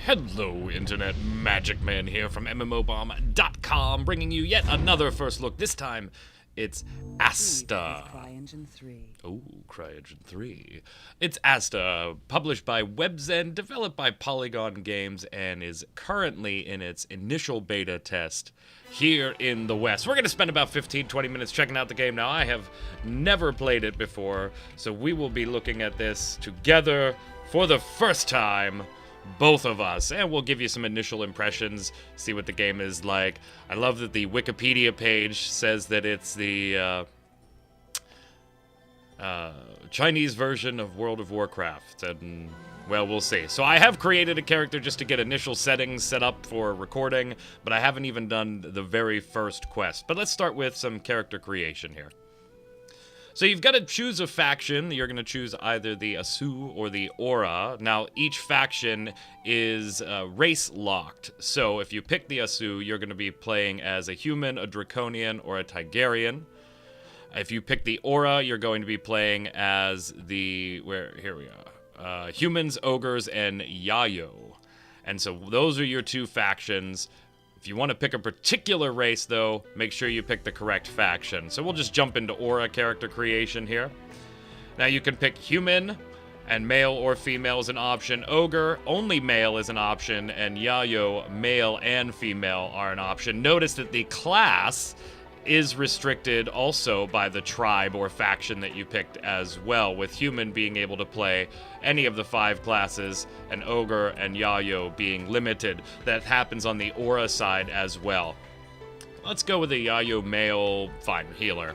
Hello, Internet Magic Man here from MMOBomb.com, bringing you yet another first look. This time, it's Asta. Oh, CryEngine 3. It's Asta, published by Webzen, developed by Polygon Games, and is currently in its initial beta test here in the West. We're going to spend about 15-20 minutes checking out the game. Now, I have never played it before, so we will be looking at this together for the first time, both of us, and we'll give you some initial impressions, see what the game is like. I love that the Wikipedia page says that it's the Chinese version of World of Warcraft, and well, we'll see. So I have created a character just to get initial settings set up for recording, but I haven't even done the very first quest. But let's start with some character creation here. So you've got to choose a faction. You're going to choose either the Asu or the Aura. Now, each faction is race locked. So if you pick the Asu, you're going to be playing as a human, a Draconian, or a Tigerian. If you pick the Aura, you're going to be playing as the, here we are, humans, ogres, and Yayo. And so those are your two factions. If you want to pick a particular race, though, make sure you pick the correct faction. So we'll just jump into Aura character creation here. Now you can pick human, and male or female is an option. Ogre, only male is an option, and Yayo, male and female are an option. Notice that the class is restricted also by the tribe or faction that you picked as well, with human being able to play any of the 5 classes, and ogre and Yayo being limited. That happens on the Aura side as well. Let's go with the Yayo male, fine, healer.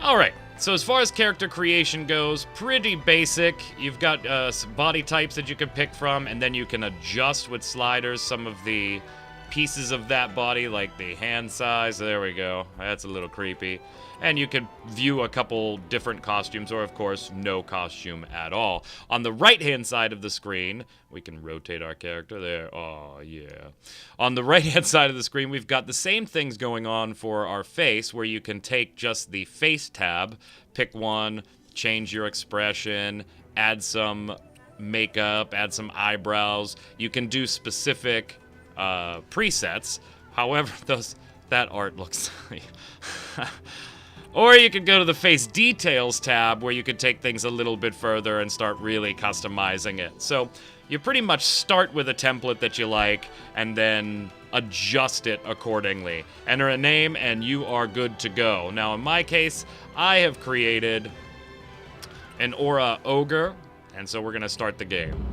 Alright, so as far as character creation goes, pretty basic. You've got some body types that you can pick from, and then you can adjust with sliders some of the pieces of that body, like the hand size. There we go. That's a little creepy. And you can view a couple different costumes, or of course, no costume at all. On the right-hand side of the screen, we can rotate our character there. Oh, yeah. On the right-hand side of the screen, we've got the same things going on for our face, where you can take just the face tab, pick one, change your expression, add some makeup, add some eyebrows. You can do specific presets. However, that art looks or you could go to the face details tab, where you could take things a little bit further and start really customizing it. So you pretty much start with a template that you like and then adjust it accordingly. Enter a name and you are good to go. Now in my case, I have created an Aura Ogre, and so we're gonna start the game.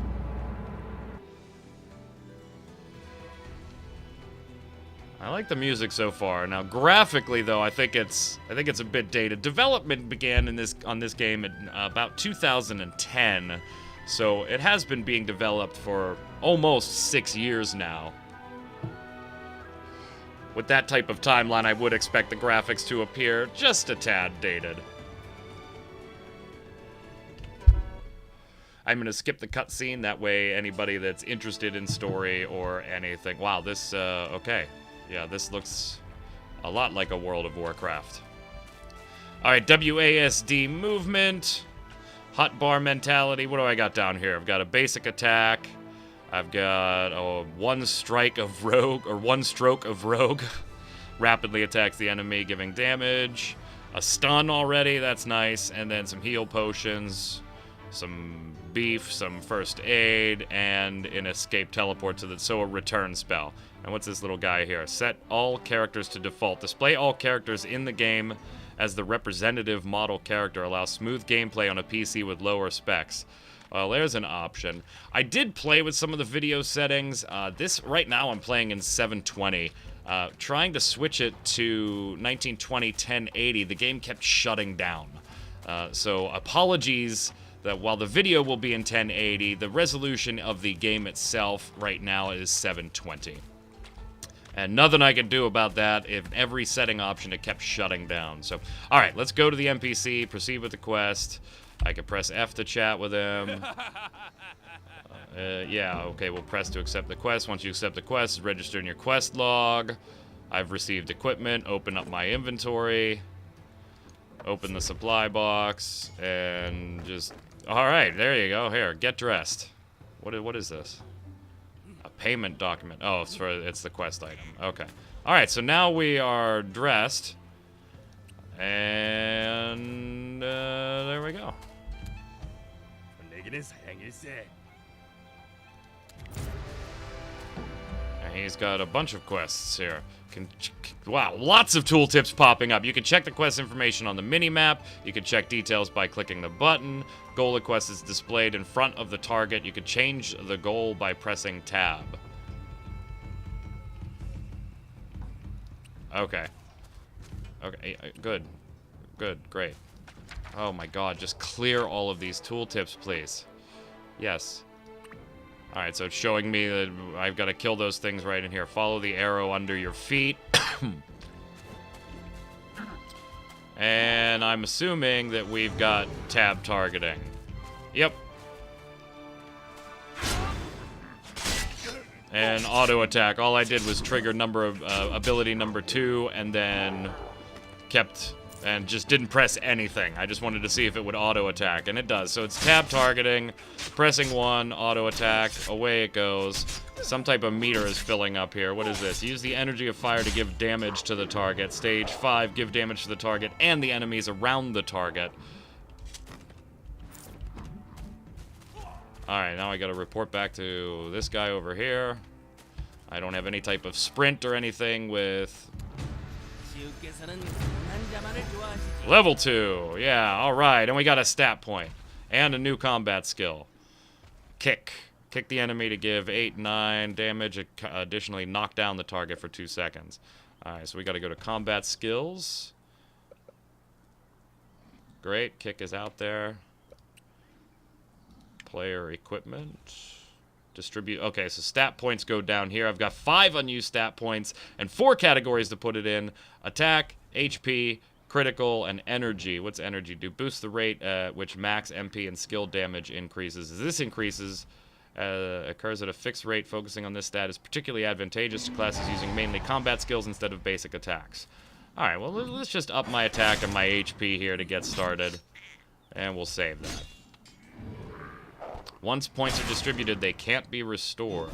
I like the music so far. Now, graphically, though, I think it's a bit dated. Development began on this game in about 2010, so it has been being developed for almost 6 years now. With that type of timeline, I would expect the graphics to appear just a tad dated. I'm going to skip the cutscene, that way anybody that's interested in story or anything... Wow, this, okay. Yeah, this looks a lot like a World of Warcraft. Alright, WASD movement, hotbar mentality. What do I got down here? I've got a basic attack. I've got one stroke of rogue. Rapidly attacks the enemy, giving damage. A stun already, that's nice. And then some heal potions, some beef, some first aid, and an escape teleport so a return spell. And what's this little guy here? Set all characters to default. Display all characters in the game as the representative model character. Allows smooth gameplay on a PC with lower specs. Well, there's an option. I did play with some of the video settings. This, right now, I'm playing in 720. Trying to switch it to 1920 1080, the game kept shutting down. So apologies that while the video will be in 1080, the resolution of the game itself right now is 720. And nothing I can do about that. In every setting option, it kept shutting down. So, alright, let's go to the NPC, proceed with the quest. I can press F to chat with him. Yeah, okay, we'll press to accept the quest. Once you accept the quest, register in your quest log. I've received equipment, open up my inventory. Open the supply box, and just... Alright, there you go. Here, get dressed. What is this? A payment document. Oh, it's the quest item. Okay. All right. So now we are dressed, and there we go. And he's got a bunch of quests here. Wow, lots of tooltips popping up. You can check the quest information on the mini-map. You can check details by clicking the button. Goal of quest is displayed in front of the target. You can change the goal by pressing tab. Okay. Okay, good. Good, great. Oh my god, just clear all of these tooltips, please. Yes. Alright, so it's showing me that I've got to kill those things right in here. Follow the arrow under your feet. And I'm assuming that we've got tab targeting. Yep. And auto attack. All I did was trigger ability number 2 and then kept... and just didn't press anything. I just wanted to see if it would auto-attack, and it does. So it's tab targeting, pressing 1, auto-attack, away it goes. Some type of meter is filling up here. What is this? Use the energy of fire to give damage to the target. Stage 5, give damage to the target and the enemies around the target. Alright, now I gotta report back to this guy over here. I don't have any type of sprint or anything with... Level 2, yeah, alright, and we got a stat point. And a new combat skill. Kick. Kick the enemy to give 8, 9 damage, additionally knock down the target for 2 seconds. Alright, so we gotta go to combat skills. Great, kick is out there. Player equipment. Distribute. Okay, so stat points go down here. I've got 5 unused stat points and 4 categories to put it in. Attack, HP, critical, and energy. What's energy do? Boost the rate at which max MP and skill damage increases. As this increases, occurs at a fixed rate. Focusing on this stat is particularly advantageous to classes using mainly combat skills instead of basic attacks. Alright, well, let's just up my attack and my HP here to get started. And we'll save that. Once points are distributed, they can't be restored.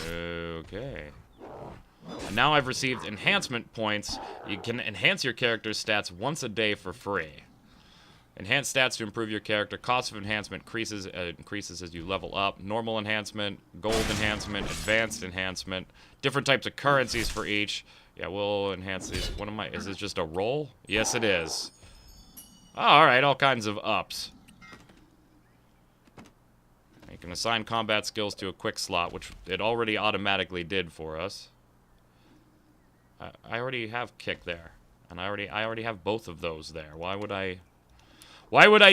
Okay. And now I've received enhancement points. You can enhance your character's stats once a day for free. Enhance stats to improve your character. Cost of enhancement increases as you level up. Normal enhancement, gold enhancement, advanced enhancement. Different types of currencies for each. Yeah, we'll enhance these. What am I? Is this just a roll? Yes, it is. Oh, alright, all kinds of ups. You can assign combat skills to a quick slot, which it already automatically did for us. I already have kick there, and I already have both of those there. Why would I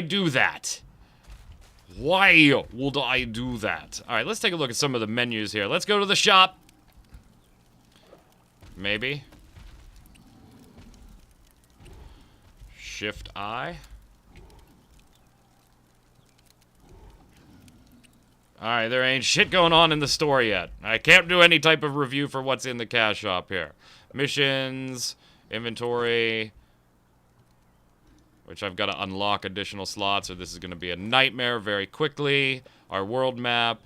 do that? Why would I do that? All right, let's take a look at some of the menus here. Let's go to the shop. Maybe. Shift I. Alright, there ain't shit going on in the store yet. I can't do any type of review for what's in the cash shop here. Missions, inventory, which I've got to unlock additional slots, or this is going to be a nightmare very quickly. Our world map,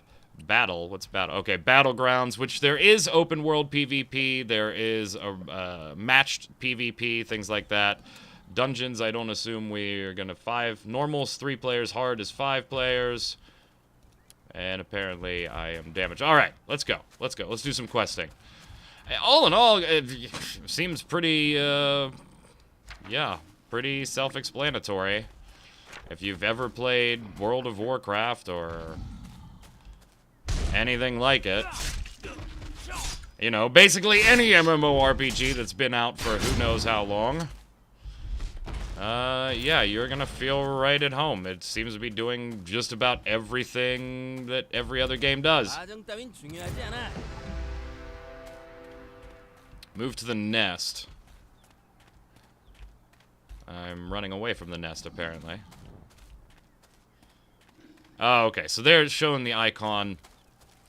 battle, what's battle? Okay, battlegrounds, which there is open world PvP, there is a matched PvP, things like that. Dungeons, I don't assume we're going to 5. Normal's 3 players, hard is 5 players. And apparently I am damaged. Alright, let's go. Let's go. Let's do some questing. All in all, it seems pretty, yeah, pretty self-explanatory. If you've ever played World of Warcraft or anything like it. You know, basically any MMORPG that's been out for who knows how long. Yeah, you're gonna feel right at home. It seems to be doing just about everything that every other game does. Move to the nest. I'm running away from the nest, apparently. Oh, okay, so they're showing the icon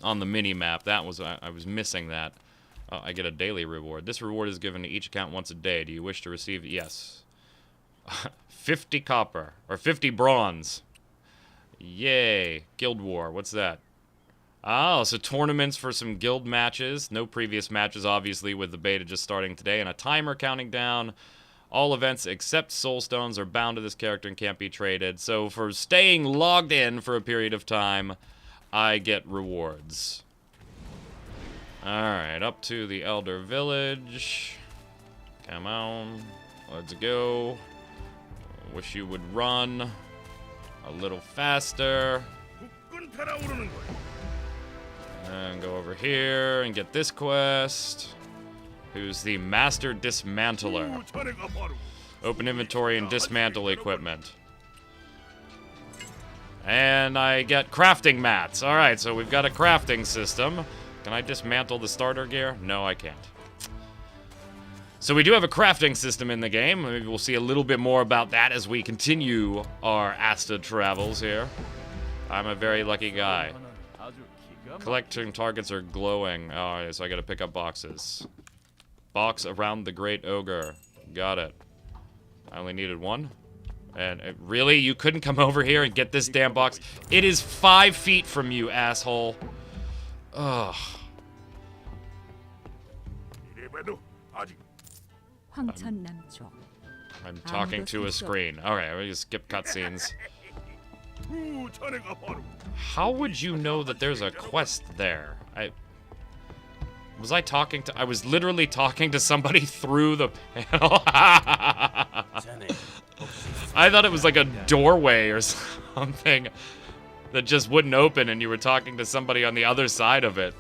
on the mini-map. That was, I was missing that. I get a daily reward. This reward is given to each account once a day. Do you wish to receive it? Yes. 50 copper, or 50 bronze. Yay. Guild War. What's that? Oh, so tournaments for some guild matches. No previous matches, obviously, with the beta just starting today. And a timer counting down. All events except soulstones are bound to this character and can't be traded. So for staying logged in for a period of time, I get rewards. Alright, up to the Elder Village. Come on. Let's go. Wish you would run a little faster. And go over here and get this quest. Who's the Master Dismantler. Open inventory and dismantle equipment. And I get crafting mats. Alright, so we've got a crafting system. Can I dismantle the starter gear? No, I can't. So we do have a crafting system in the game. Maybe we'll see a little bit more about that as we continue our Asta travels here. I'm a very lucky guy. Collecting targets are glowing. Oh, so I gotta pick up boxes. Box around the Great Ogre. Got it. I only needed one. And really? You couldn't come over here and get this damn box? It is 5 feet from you, asshole. Ugh. I'm talking to a screen. Okay, we just skip cutscenes. How would you know that there's a quest there? I was literally talking to somebody through the panel. I thought it was like a doorway or something that just wouldn't open and you were talking to somebody on the other side of it.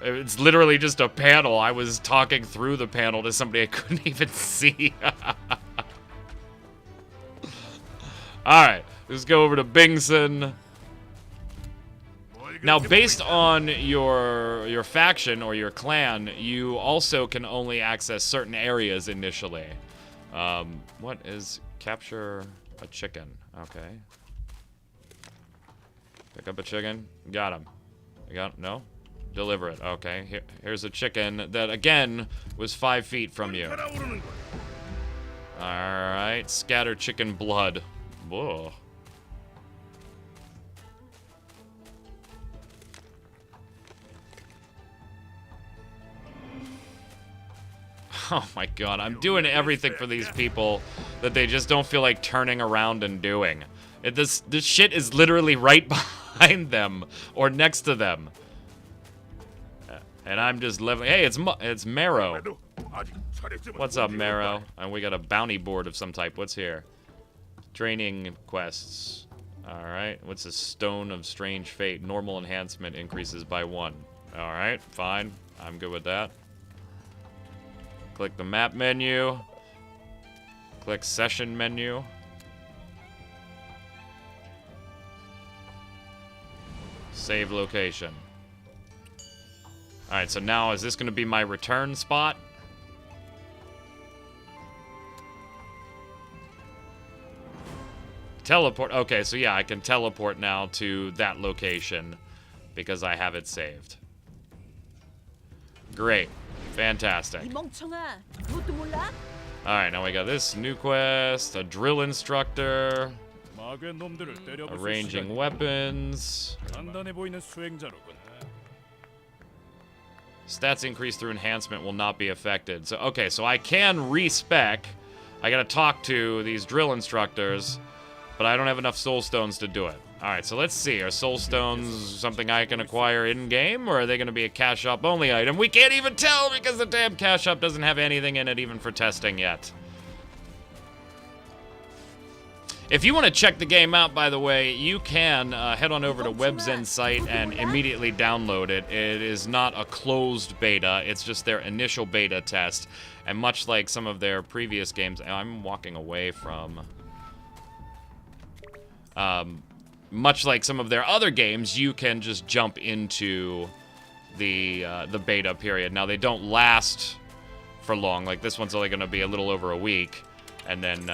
It's literally just a panel. I was talking through the panel to somebody I couldn't even see. Alright, let's go over to Bingson. Now, based on your faction or your clan, you also can only access certain areas initially. What is capture a chicken? Okay. Pick up a chicken. Got him. No? Deliver it. Okay. Here's a chicken that, again, was 5 feet from you. Alright. Scatter chicken blood. Whoa. Oh my god, I'm doing everything for these people that they just don't feel like turning around and doing. This shit is literally right behind them, or next to them. And I'm just leveling. Hey, it's Marrow. What's up, Marrow? And we got a bounty board of some type. What's here? Training quests. Alright, what's a Stone of Strange Fate? Normal enhancement increases by 1. Alright, fine. I'm good with that. Click the map menu. Click session menu. Save location. Alright, so now is this going to be my return spot? Teleport. Okay, so yeah, I can teleport now to that location because I have it saved. Great. Fantastic. Alright, now we got this new quest, a drill instructor, arranging weapons. Stats increase through enhancement will not be affected. So, okay, so I can respec. I gotta talk to these drill instructors, but I don't have enough soul stones to do it. Alright, so let's see. Are soul stones something I can acquire in-game, or are they going to be a cash shop only item? We can't even tell because the damn cash shop doesn't have anything in it even for testing yet. If you want to check the game out, by the way, you can head on over to Webzen's site and immediately download it. It is not a closed beta. It's just their initial beta test. And much like some of their previous games, I'm walking away from... much like some of their other games, you can just jump into the beta period. Now, they don't last for long. Like, this one's only going to be a little over a week, and then,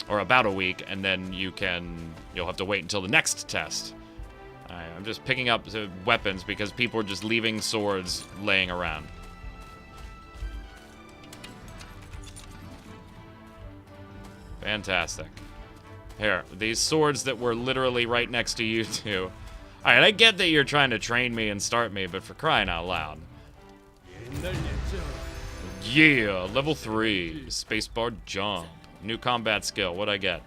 or about a week, and then you'll have to wait until the next test. Alright, I'm just picking up the weapons because people are just leaving swords laying around. Fantastic. Here, these swords that were literally right next to you two. Alright, I get that you're trying to train me and start me, but for crying out loud. Yeah, level 3. Spacebar jump. New combat skill. What'd I get?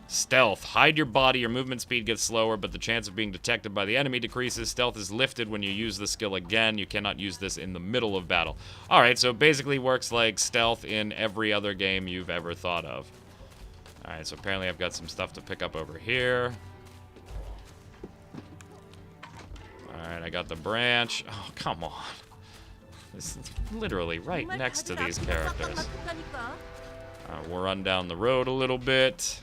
Stealth. Hide your body. Your movement speed gets slower, but the chance of being detected by the enemy decreases. Stealth is lifted when you use the skill again. You cannot use this in the middle of battle. Alright, so it basically works like stealth in every other game you've ever thought of. Alright, so apparently I've got some stuff to pick up over here. Alright, I got the branch. Oh, come on. This is literally right next to these characters. We'll run down the road a little bit.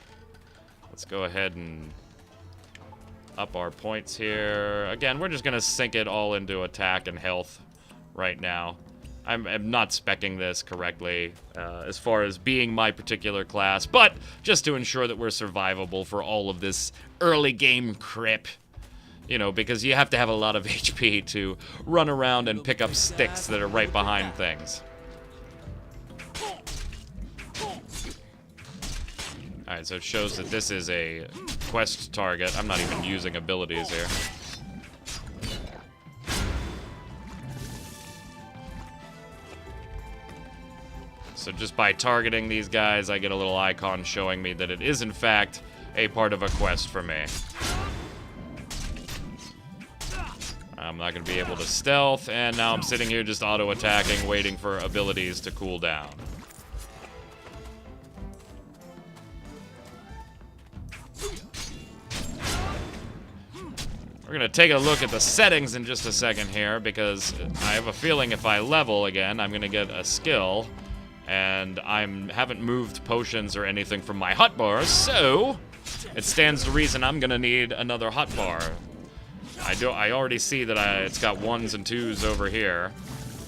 Let's go ahead and up our points here. Again, we're just going to sink it all into attack and health right now. I'm not speccing this correctly as far as being my particular class, but just to ensure that we're survivable for all of this early game crap. You know, because you have to have a lot of HP to run around and pick up sticks that are right behind things. Alright, so it shows that this is a quest target. I'm not even using abilities here. So just by targeting these guys, I get a little icon showing me that it is, in fact, a part of a quest for me. I'm not going to be able to stealth, and now I'm sitting here just auto-attacking, waiting for abilities to cool down. We're going to take a look at the settings in just a second here, because I have a feeling if I level again, I'm going to get a skill, and I haven't moved potions or anything from my hotbar, so it stands to reason I'm going to need another hotbar. I already see that it's got 1s and 2s over here,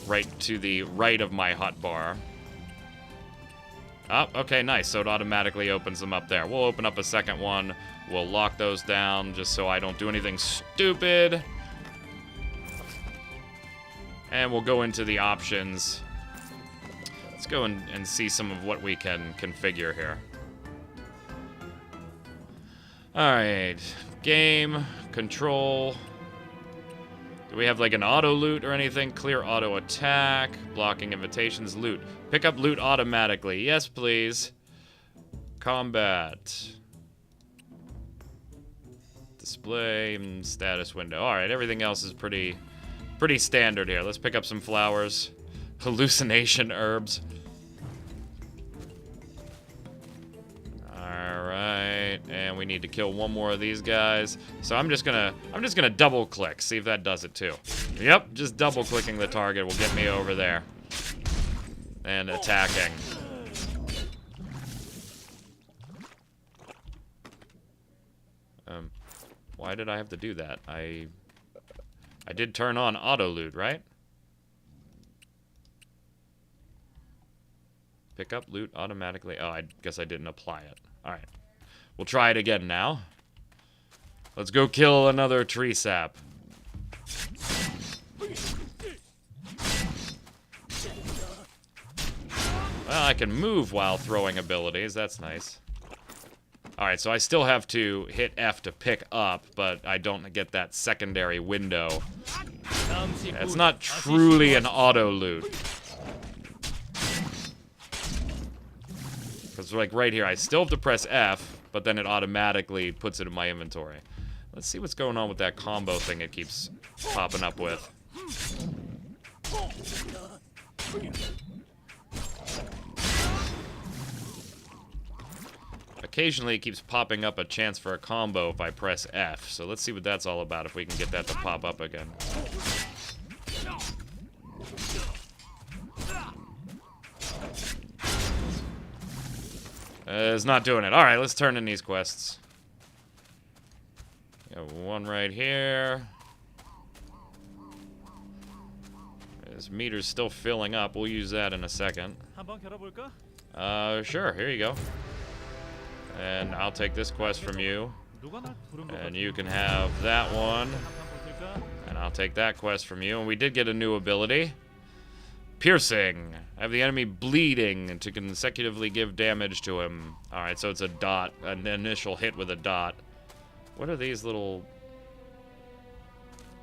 right to the right of my hotbar. Oh, okay, nice. So it automatically opens them up there. We'll open up a second one. We'll lock those down just so I don't do anything stupid. And we'll go into the options. Let's go and see some of what we can configure here. Alright, game, control. Do we have like an auto loot or anything? Clear auto attack, blocking invitations, loot. Pick up loot automatically. Yes, please. Combat. Display and status window. Alright, everything else is pretty standard here. Let's pick up some flowers. Hallucination herbs. Alright, and we need to kill one more of these guys. So I'm just gonna double click, see if that does it too. Yep, just double clicking the target will get me over there. And attacking. Why did I have to do that? I did turn on auto loot, right? Pick up loot automatically. Oh, I guess I didn't apply it. Alright. We'll try it again now. Let's go kill another tree sap. Well, I can move while throwing abilities. That's nice. Alright, so I still have to hit F to pick up, but I don't get that secondary window. It's not truly an auto loot. Because like right here, I still have to press F, but then it automatically puts it in my inventory. Let's see what's going on with that combo thing it keeps popping up with. Occasionally it keeps popping up a chance for a combo if I press F. So let's see what that's all about, if we can get that to pop up again. It's not doing it. Alright, let's turn in these quests. Got one right here. This meter's still filling up. We'll use that in a second. Sure, here you go. And I'll take this quest from you. And you can have that one. And I'll take that quest from you. And we did get a new ability. Piercing. Have the enemy bleeding to consecutively give damage to him. Alright, so it's a dot. An initial hit with a dot. What are these little...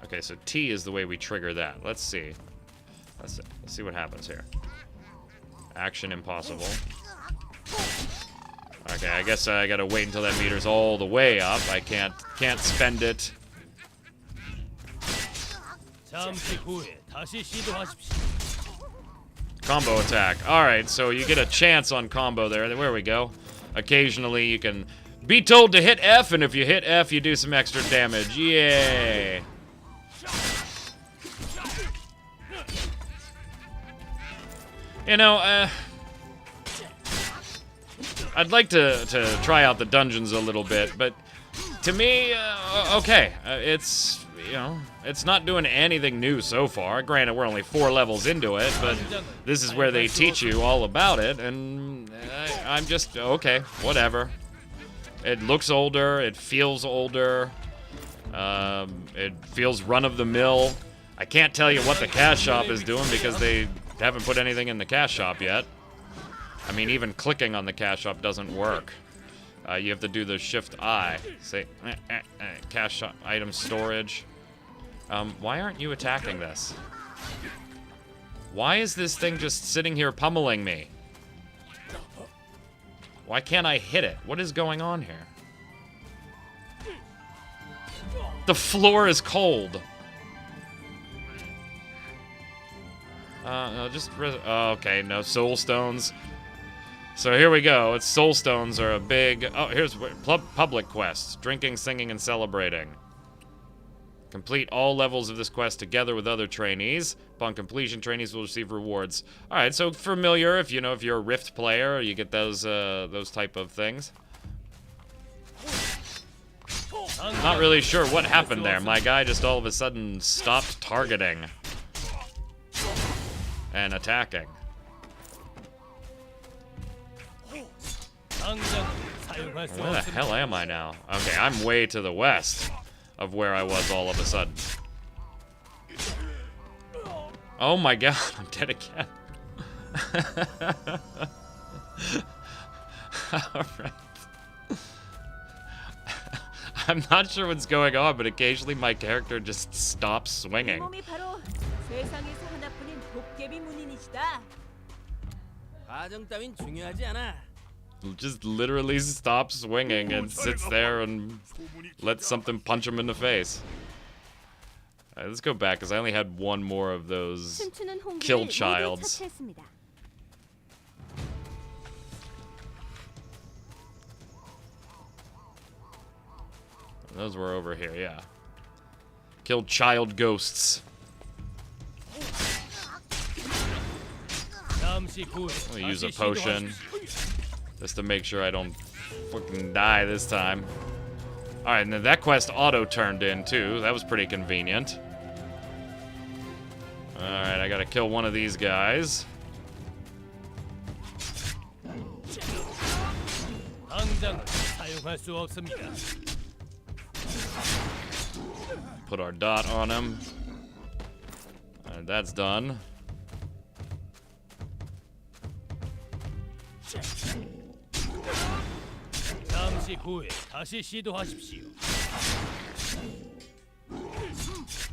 Okay, so T is the way we trigger that. Let's see. Let's see what happens here. Action impossible. Okay, I guess I gotta wait until that meter's all the way up. I can't spend it. Combo attack. Alright, so you get a chance on combo there. There we go. Occasionally you can be told to hit F, and if you hit F, you do some extra damage. Yay! You know, I'd like to try out the dungeons a little bit, but to me, okay. It's, you know, it's not doing anything new so far. Granted, we're only 4 levels into it, but this is where they teach you all about it, and I'm just, okay, whatever. It looks older, it feels older, it feels run-of-the-mill. I can't tell you what the cash shop is doing because they haven't put anything in the cash shop yet. I mean, even clicking on the cash shop doesn't work. You have to do the Shift-I. Say, cash shop, item storage. Why aren't you attacking this? Why is this thing just sitting here pummeling me? Why can't I hit it? What is going on here? The floor is cold. No, just... okay, no, soul stones. So here we go. It's soul stones are a big... Oh, here's public quests. Drinking, singing, and celebrating. Complete all levels of this quest together with other trainees. Upon completion, trainees will receive rewards. All right, so familiar if, you know, if you're a Rift player, you get those type of things. Not really sure what happened there. My guy just all of a sudden stopped targeting and attacking. Where the hell am I now? Okay, I'm way to the west of where I was all of a sudden. Oh my god, I'm dead again. Alright. I'm not sure what's going on, but occasionally my character just stops swinging. Just literally stops swinging and sits there and lets something punch him in the face. Alright, let's go back, because I only had one more of those kill childs. Those were over here, yeah. Killed child ghosts. I'll use a potion just to make sure I don't fucking die this time. Alright, and then that quest auto-turned in, too. That was pretty convenient. Alright, I gotta kill one of these guys. Put our dot on him. Alright, that's done.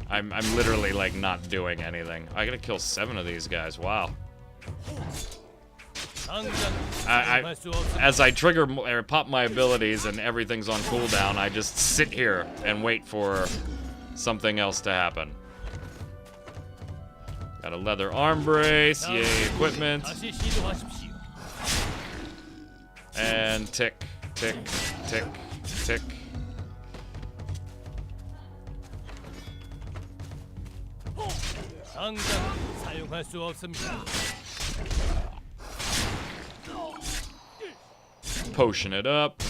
I'm literally like not doing anything. I gotta kill 7 of these guys. Wow. As I trigger or pop my abilities and everything's on cooldown, I just sit here and wait for something else to happen. Got a leather arm brace, yay, equipment. And tick, tick, tick, tick. Potion it up.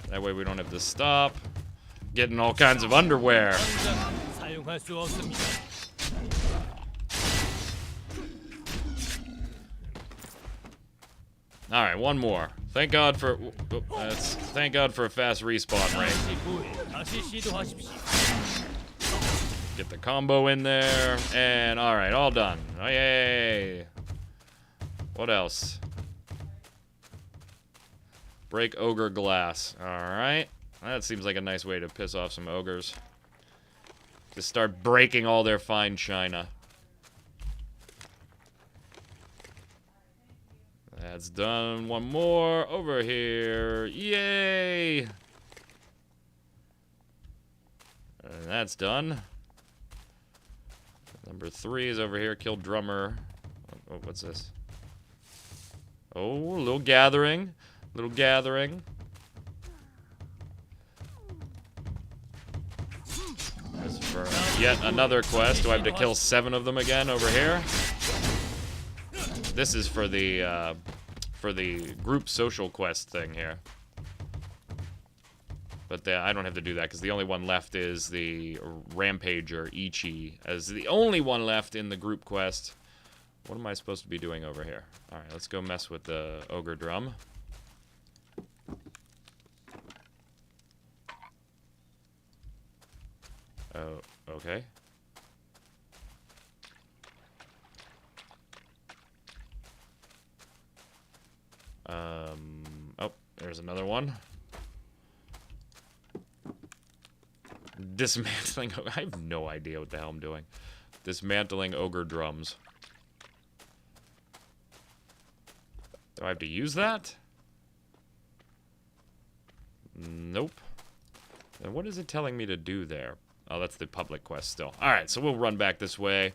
That way we don't have to stop. Getting all kinds of underwear. All right, one more. Thank God for thank God for a fast respawn rate. Get the combo in there. And, alright, all done. Oh, yay. What else? Break ogre glass. Alright. That seems like a nice way to piss off some ogres. Just start breaking all their fine china. That's done. One more over here. Yay! And that's done. Number 3 is over here. Kill drummer. Oh, what's this? Oh, a little gathering. Little gathering. As for yet another quest. Do I have to kill 7 of them again over here? This is for the group social quest thing here. But I don't have to do that because the only one left is the Rampager Ichi as the only one left in the group quest. What am I supposed to be doing over here? Alright, let's go mess with the ogre drum. Oh, okay. Oh, there's another one. Dismantling. I have no idea what the hell I'm doing. Dismantling ogre drums. Do I have to use that? Nope. Then what is it telling me to do there? Oh, that's the public quest still. Alright, so we'll run back this way.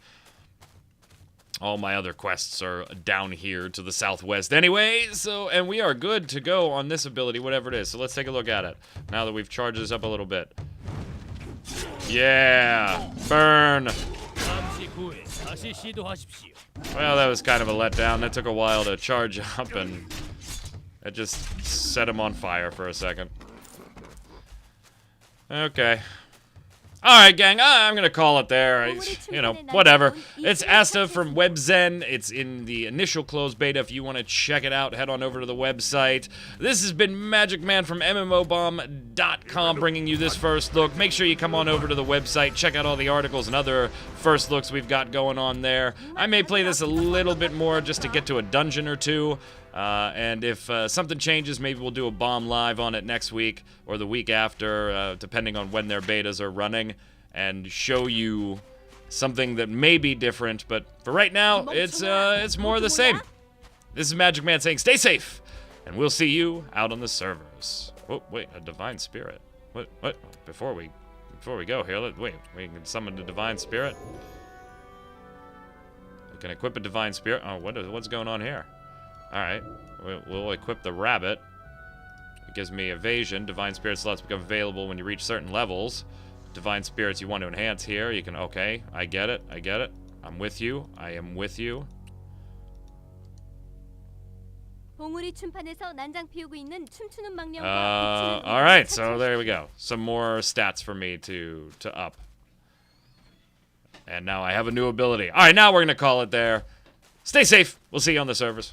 All my other quests are down here to the southwest anyway, so, and we are good to go on this ability, whatever it is. So let's take a look at it, now that we've charged this up a little bit. Yeah! Burn! Well, that was kind of a letdown. That took a while to charge up, and it just set him on fire for a second. Okay. Alright, gang, I'm gonna call it there. You know, whatever. It's Asta from Webzen. It's in the initial closed beta. If you want to check it out, head on over to the website. This has been Magic Man from MMOBomb.com bringing you this first look. Make sure you come on over to the website, check out all the articles and other first looks we've got going on there. I may play this a little bit more just to get to a dungeon or two. And if something changes, maybe we'll do a bomb live on it next week or the week after, depending on when their betas are running, and show you something that may be different. But for right now, it's more of the same. This is Magic Man saying, stay safe, and we'll see you out on the servers. Oh, wait, a divine spirit. What? Before we go here, wait, we can summon the divine spirit. You can equip a divine spirit. Oh, what's going on here? Alright, we'll equip the rabbit. It gives me evasion. Divine Spirit slots become available when you reach certain levels. Divine Spirits you want to enhance here. You can, okay, I get it. I'm with you. I am with you. Alright, so there we go. Some more stats for me to up. And now I have a new ability. Alright, now we're going to call it there. Stay safe. We'll see you on the servers.